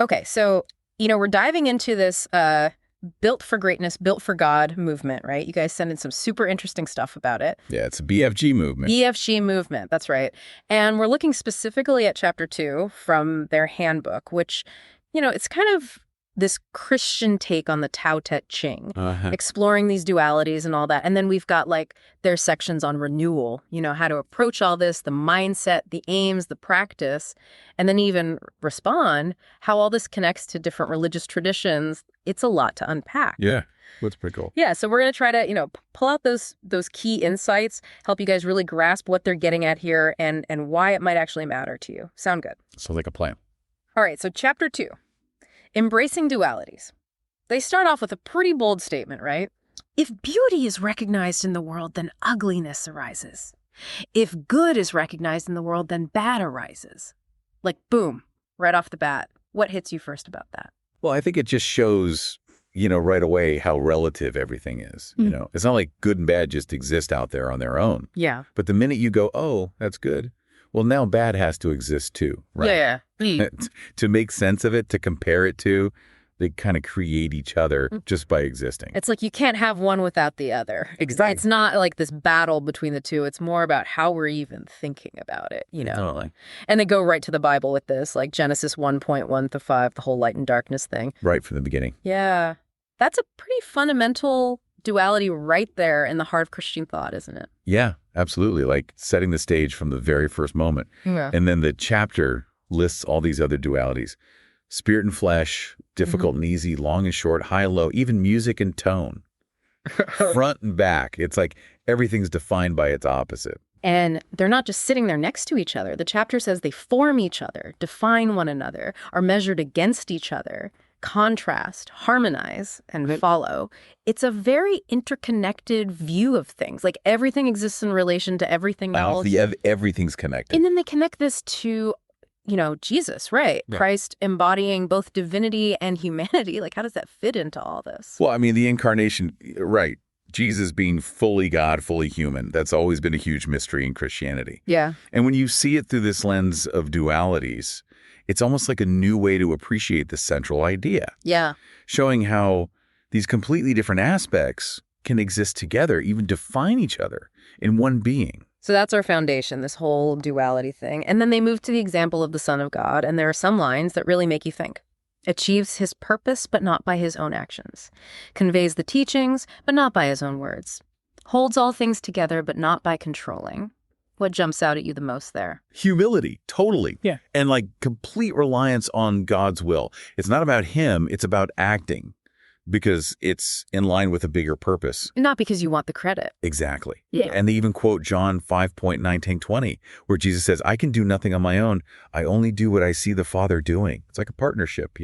Okay, so, we're diving into this built for greatness, built for God movement, right? You guys sent in some super interesting stuff about it. Yeah, it's a BFG movement. BFG movement, that's right. And we're looking specifically at chapter 2 from their handbook, which, it's kind of this Christian take on the Tao Te Ching, exploring these dualities and all that. And then we've got their sections on renewal, how to approach all this, the mindset, the aims, the practice, and then even respond, how all this connects to different religious traditions. It's a lot to unpack. Yeah, that's pretty cool. Yeah, so we're going to try to, pull out those key insights, help you guys really grasp what they're getting at here and why it might actually matter to you. Sound good? Sounds like a plan. All right, so chapter 2. Embracing dualities. They start off with a pretty bold statement, right? If beauty is recognized in the world, then ugliness arises. If good is recognized in the world, then bad arises. Boom, right off the bat. What hits you first about that? Well, I think it just shows, right away how relative everything is. It's not like good and bad just exist out there on their own. Yeah. But the minute you go, oh, that's good, well, now bad has to exist too, right? Yeah. To make sense of it, to compare it to, they kind of create each other just by existing. It's like you can't have one without the other. Exactly. It's not like this battle between the two. It's more about how we're even thinking about it, Totally. And they go right to the Bible with this, like Genesis 1:1-5, the whole light and darkness thing. Right from the beginning. Yeah. That's a pretty fundamental duality right there in the heart of Christian thought, isn't it? Yeah, absolutely. Like setting the stage from the very first moment. Yeah. And then the chapter lists all these other dualities. Spirit and flesh, difficult and easy, long and short, high and low, even music and tone. Front and back. It's like everything's defined by its opposite. And they're not just sitting there next to each other. The chapter says they form each other, define one another, are measured against each other, contrast, harmonize, and follow. It's a very interconnected view of things. Like everything exists in relation to everything else. Everything's connected. And then they connect this to, Jesus, right? Yeah. Christ embodying both divinity and humanity. Like, how does that fit into all this? Well, I mean, the incarnation, right. Jesus being fully God, fully human. That's always been a huge mystery in Christianity. Yeah. And when you see it through this lens of dualities, it's almost like a new way to appreciate the central idea. Yeah. Showing how these completely different aspects can exist together, even define each other in one being. So that's our foundation, this whole duality thing. And then they move to the example of the Son of God, and there are some lines that really make you think. Achieves his purpose, but not by his own actions. Conveys the teachings, but not by his own words. Holds all things together, but not by controlling. What jumps out at you the most there? Humility, totally. Yeah. And complete reliance on God's will. It's not about him, it's about acting because it's in line with a bigger purpose. Not because you want the credit. Exactly. Yeah. And they even quote John 5:19-20, where Jesus says, I can do nothing on my own. I only do what I see the Father doing. It's like a partnership,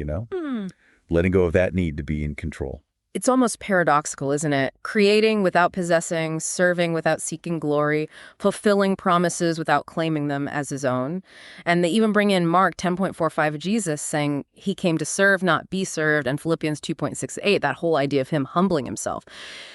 letting go of that need to be in control. It's almost paradoxical, isn't it? Creating without possessing, serving without seeking glory, fulfilling promises without claiming them as his own. And they even bring in Mark 10.45 of Jesus saying he came to serve, not be served, and Philippians 2.68, that whole idea of him humbling himself.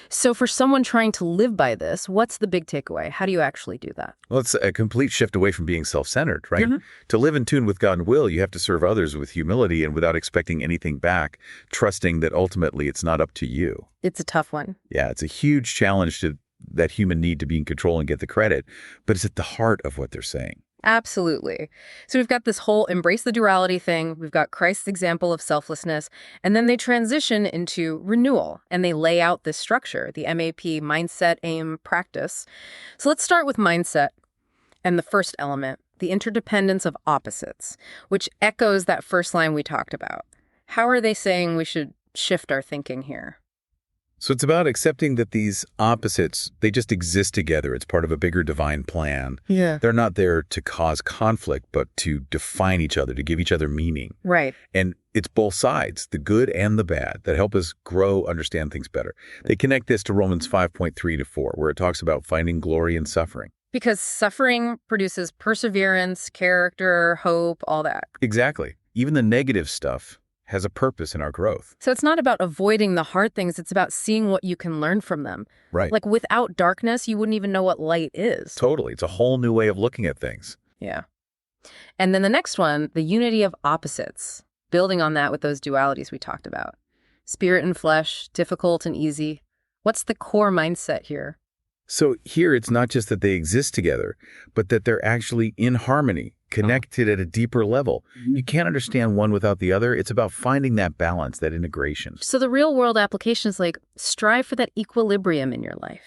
So for someone trying to live by this, what's the big takeaway? How do you actually do that? Well, it's a complete shift away from being self-centered, right? To live in tune with God and will, you have to serve others with humility and without expecting anything back, trusting that ultimately it's not up to you. It's a tough one. Yeah, it's a huge challenge to that human need to be in control and get the credit, but it's at the heart of what they're saying. Absolutely. So we've got this whole embrace the duality thing. We've got Christ's example of selflessness. And then they transition into renewal and they lay out this structure, the MAP, mindset, aim, practice. So let's start with mindset and the first element, the interdependence of opposites, which echoes that first line we talked about. How are they saying we should shift our thinking here? So it's about accepting that these opposites, they just exist together. It's part of a bigger divine plan. Yeah. They're not there to cause conflict, but to define each other, to give each other meaning. Right. And it's both sides, the good and the bad, that help us grow, understand things better. They connect this to Romans 5.3-4, where it talks about finding glory in suffering. Because suffering produces perseverance, character, hope, all that. Exactly. Even the negative stuff has a purpose in our growth. So it's not about avoiding the hard things. It's about seeing what you can learn from them. Right. Like without darkness, you wouldn't even know what light is. Totally. It's a whole new way of looking at things. Yeah. And then the next one, the unity of opposites. building on that with those dualities we talked about. Spirit and flesh, difficult and easy. What's the core mindset here? So here it's not just that they exist together, but that they're actually in harmony, connected at a deeper level. You can't understand one without the other. It's about finding that balance, that integration. So the real world application is like strive for that equilibrium in your life.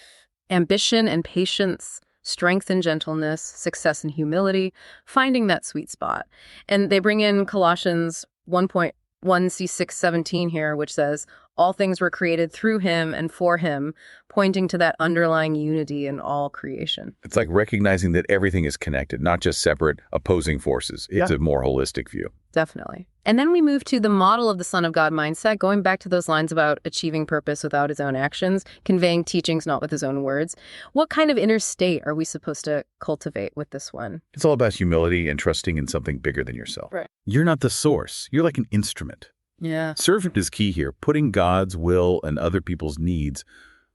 Ambition and patience, strength and gentleness, success and humility, finding that sweet spot. And they bring in Colossians 1:1c6:17 here, which says, all things were created through him and for him, pointing to that underlying unity in all creation. It's like recognizing that everything is connected, not just separate opposing forces. It's a more holistic view. Definitely. And then we move to the model of the Son of God mindset, going back to those lines about achieving purpose without his own actions, conveying teachings not with his own words. What kind of inner state are we supposed to cultivate with this one? It's all about humility and trusting in something bigger than yourself. Right. You're not the source. You're like an instrument. Yeah. Servant is key here, putting God's will and other people's needs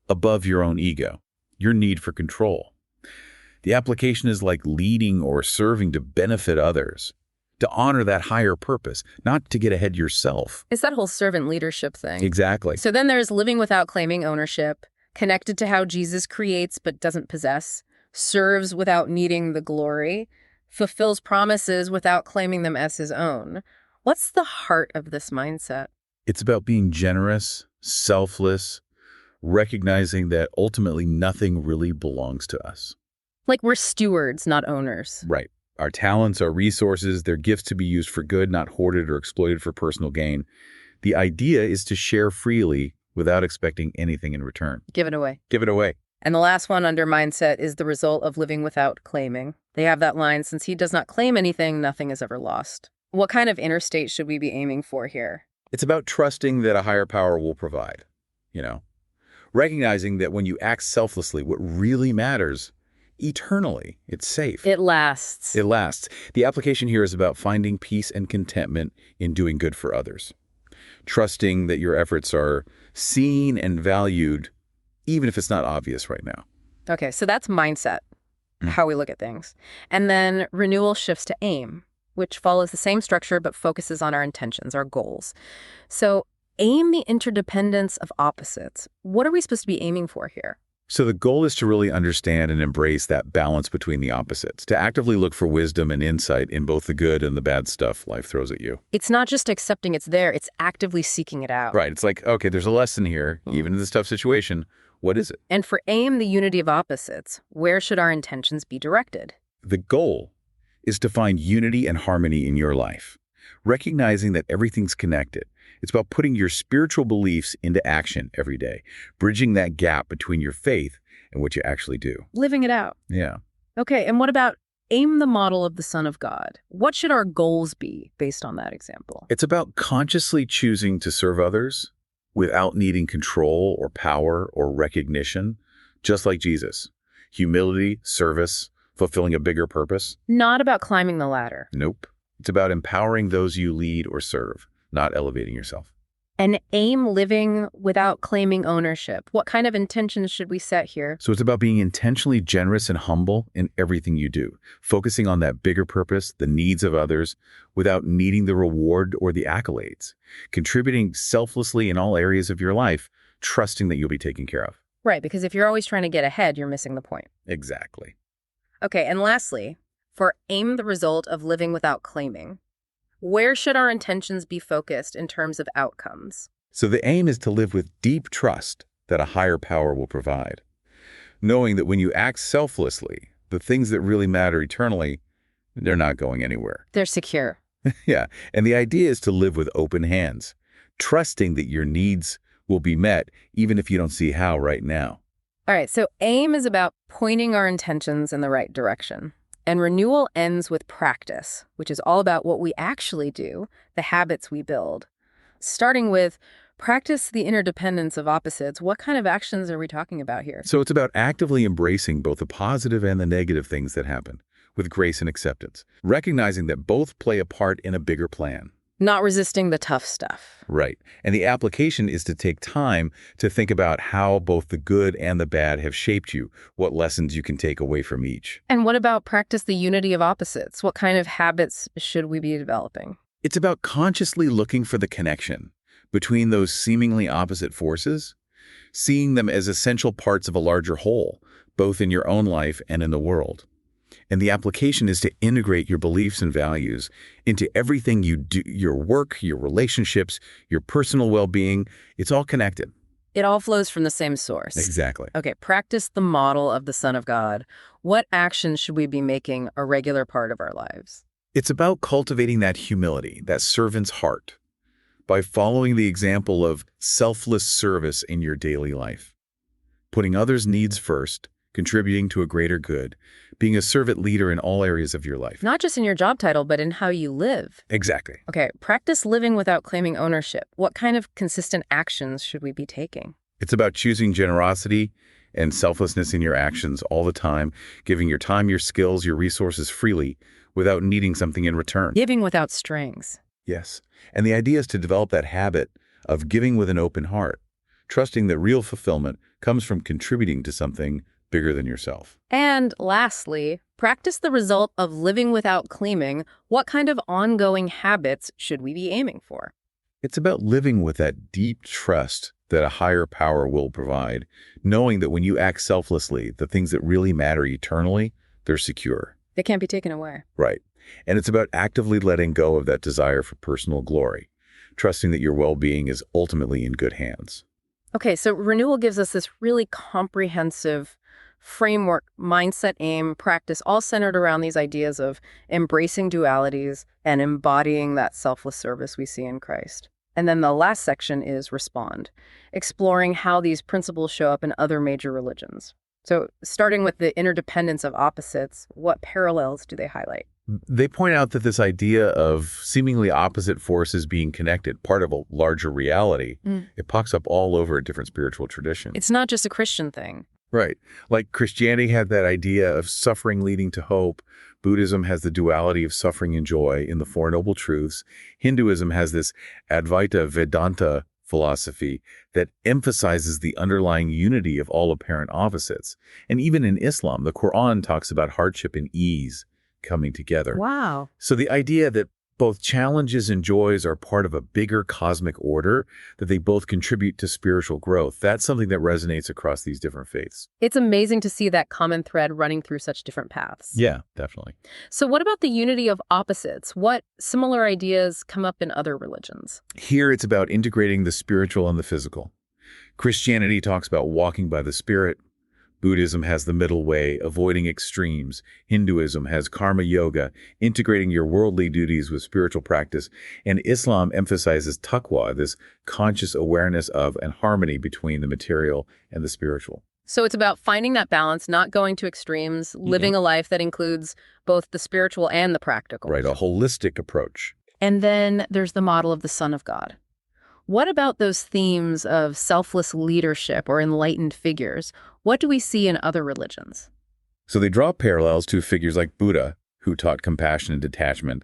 above your own ego, your need for control. The application is like leading or serving to benefit others, to honor that higher purpose, not to get ahead yourself. It's that whole servant leadership thing. Exactly. So then there's living without claiming ownership, connected to how Jesus creates but doesn't possess, serves without needing the glory, fulfills promises without claiming them as his own. What's the heart of this mindset? It's about being generous, selfless, recognizing that ultimately nothing really belongs to us. Like we're stewards, not owners. Right. Our talents, our resources, they're gifts to be used for good, not hoarded or exploited for personal gain. The idea is to share freely without expecting anything in return. Give it away. Give it away. And the last one under mindset is the result of living without claiming. They have that line, since he does not claim anything, nothing is ever lost. What kind of inner state should we be aiming for here? It's about trusting that a higher power will provide, recognizing that when you act selflessly, what really matters eternally, it's safe. It lasts. It lasts. The application here is about finding peace and contentment in doing good for others, trusting that your efforts are seen and valued, even if it's not obvious right now. Okay, so that's mindset, how we look at things. And then renewal shifts to aim, which follows the same structure but focuses on our intentions, our goals. So aim the interdependence of opposites. What are we supposed to be aiming for here? So the goal is to really understand and embrace that balance between the opposites, to actively look for wisdom and insight in both the good and the bad stuff life throws at you. It's not just accepting it's there, it's actively seeking it out. Right. It's like, okay, there's a lesson here, even in this tough situation. What is it? And for aim, the unity of opposites, where should our intentions be directed? The goal is to find unity and harmony in your life, recognizing that everything's connected. It's about putting your spiritual beliefs into action every day, bridging that gap between your faith and what you actually do. Living it out. Yeah. Okay, and what about aim the model of the Son of God? What should our goals be based on that example? It's about consciously choosing to serve others without needing control or power or recognition, just like Jesus. Humility, service, fulfilling a bigger purpose. Not about climbing the ladder. Nope. It's about empowering those you lead or serve, not elevating yourself. And aim living without claiming ownership. What kind of intentions should we set here? So it's about being intentionally generous and humble in everything you do, focusing on that bigger purpose, the needs of others, without needing the reward or the accolades, contributing selflessly in all areas of your life, trusting that you'll be taken care of. Right, because if you're always trying to get ahead, you're missing the point. Exactly. Okay, and lastly, for aim the result of living without claiming. Where should our intentions be focused in terms of outcomes? So the aim is to live with deep trust that a higher power will provide, knowing that when you act selflessly, the things that really matter eternally, they're not going anywhere. They're secure. Yeah, and the idea is to live with open hands, trusting that your needs will be met even if you don't see how right now. All right, so aim is about pointing our intentions in the right direction. And renewal ends with practice, which is all about what we actually do, the habits we build. Starting with practice the interdependence of opposites, what kind of actions are we talking about here? So it's about actively embracing both the positive and the negative things that happen with grace and acceptance, recognizing that both play a part in a bigger plan. Not resisting the tough stuff. Right. And the application is to take time to think about how both the good and the bad have shaped you, what lessons you can take away from each. And what about practice the unity of opposites? What kind of habits should we be developing? It's about consciously looking for the connection between those seemingly opposite forces, seeing them as essential parts of a larger whole, both in your own life and in the world. And the application is to integrate your beliefs and values into everything you do, your work, your relationships, your personal well-being. It's all connected. It all flows from the same source. Exactly. Okay, practice the model of the Son of God. What actions should we be making a regular part of our lives? It's about cultivating that humility, that servant's heart, by following the example of selfless service in your daily life, putting others' needs first, contributing to a greater good, being a servant leader in all areas of your life. Not just in your job title, but in how you live. Exactly. Okay, practice living without claiming ownership. What kind of consistent actions should we be taking? It's about choosing generosity and selflessness in your actions all the time, giving your time, your skills, your resources freely without needing something in return. Giving without strings. Yes. And the idea is to develop that habit of giving with an open heart, trusting that real fulfillment comes from contributing to something bigger than yourself. And lastly, practice the result of living without claiming. What kind of ongoing habits should we be aiming for? It's about living with that deep trust that a higher power will provide, knowing that when you act selflessly, the things that really matter eternally, they're secure. They can't be taken away. Right. And it's about actively letting go of that desire for personal glory, trusting that your well-being is ultimately in good hands. Okay, so renewal gives us this really comprehensive framework, mindset, aim, practice, all centered around these ideas of embracing dualities and embodying that selfless service we see in Christ. And then the last section is respond, exploring how these principles show up in other major religions. So starting with the interdependence of opposites, what parallels do they highlight? They point out that this idea of seemingly opposite forces being connected, part of a larger reality, it pops up all over different spiritual traditions. It's not just a Christian thing. Right. Like Christianity had that idea of suffering leading to hope. Buddhism has the duality of suffering and joy in the Four Noble Truths. Hinduism has this Advaita Vedanta philosophy that emphasizes the underlying unity of all apparent opposites. And even in Islam, the Quran talks about hardship and ease coming together. Wow. So the idea that both challenges and joys are part of a bigger cosmic order, that they both contribute to spiritual growth, that's something that resonates across these different faiths. It's amazing to see that common thread running through such different paths. Yeah, definitely. So what about the unity of opposites? What similar ideas come up in other religions? Here it's about integrating the spiritual and the physical. Christianity talks about walking by the Spirit. Buddhism has the middle way, avoiding extremes. Hinduism has karma yoga, integrating your worldly duties with spiritual practice. And Islam emphasizes taqwa, this conscious awareness of and harmony between the material and the spiritual. So it's about finding that balance, not going to extremes, living a life that includes both the spiritual and the practical. Right, a holistic approach. And then there's the model of the Son of God. What about those themes of selfless leadership or enlightened figures? What do we see in other religions? So they draw parallels to figures like Buddha, who taught compassion and detachment,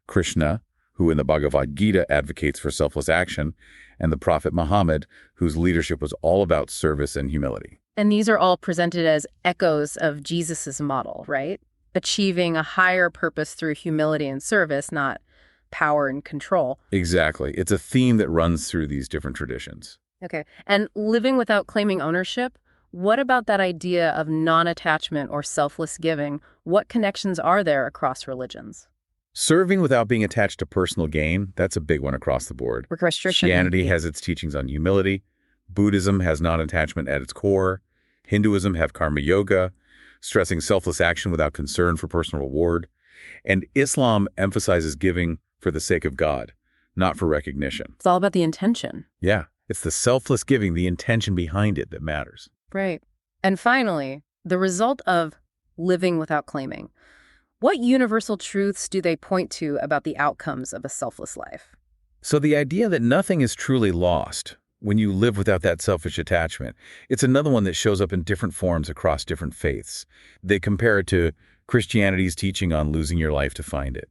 Krishna, who in the Bhagavad Gita advocates for selfless action, and the Prophet Muhammad, whose leadership was all about service and humility. And these are all presented as echoes of Jesus's model, right? Achieving a higher purpose through humility and service, not power and control. Exactly. It's a theme that runs through these different traditions. Okay. And living without claiming ownership, what about that idea of non-attachment or selfless giving? What connections are there across religions? Serving without being attached to personal gain, that's a big one across the board. Christianity has its teachings on humility. Buddhism has non-attachment at its core. Hinduism have karma yoga, stressing selfless action without concern for personal reward. And Islam emphasizes giving for the sake of God, not for recognition. It's all about the intention. Yeah, it's the selfless giving, the intention behind it that matters. Right. And finally, the result of living without claiming. What universal truths do they point to about the outcomes of a selfless life? So the idea that nothing is truly lost when you live without that selfish attachment, it's another one that shows up in different forms across different faiths. They compare it to Christianity's teaching on losing your life to find it,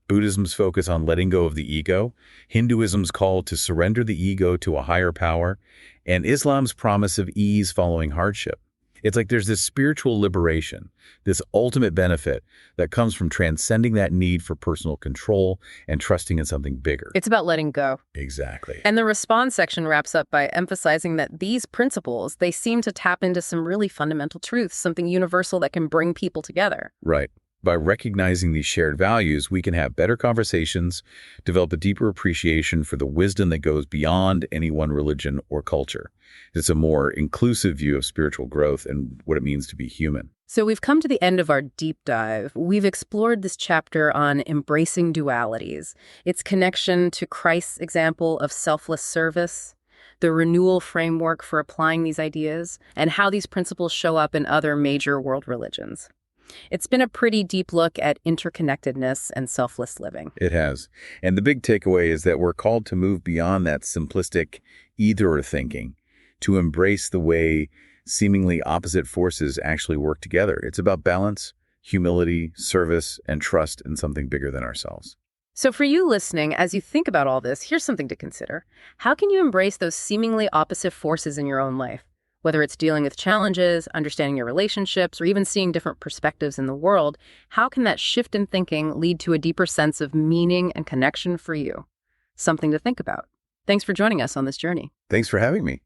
Buddhism's focus on letting go of the ego, Hinduism's call to surrender the ego to a higher power, and Islam's promise of ease following hardship. It's like there's this spiritual liberation, this ultimate benefit that comes from transcending that need for personal control and trusting in something bigger. It's about letting go. Exactly. And the response section wraps up by emphasizing that these principles, they seem to tap into some really fundamental truths, something universal that can bring people together. Right. By recognizing these shared values, we can have better conversations, develop a deeper appreciation for the wisdom that goes beyond any one religion or culture. It's a more inclusive view of spiritual growth and what it means to be human. So we've come to the end of our deep dive. We've explored this chapter on embracing dualities, its connection to Christ's example of selfless service, the renewal framework for applying these ideas, and how these principles show up in other major world religions. It's been a pretty deep look at interconnectedness and selfless living. It has. And the big takeaway is that we're called to move beyond that simplistic either-or thinking, to embrace the way seemingly opposite forces actually work together. It's about balance, humility, service, and trust in something bigger than ourselves. So for you listening, as you think about all this, here's something to consider. How can you embrace those seemingly opposite forces in your own life? Whether it's dealing with challenges, understanding your relationships, or even seeing different perspectives in the world, how can that shift in thinking lead to a deeper sense of meaning and connection for you? Something to think about. Thanks for joining us on this journey. Thanks for having me.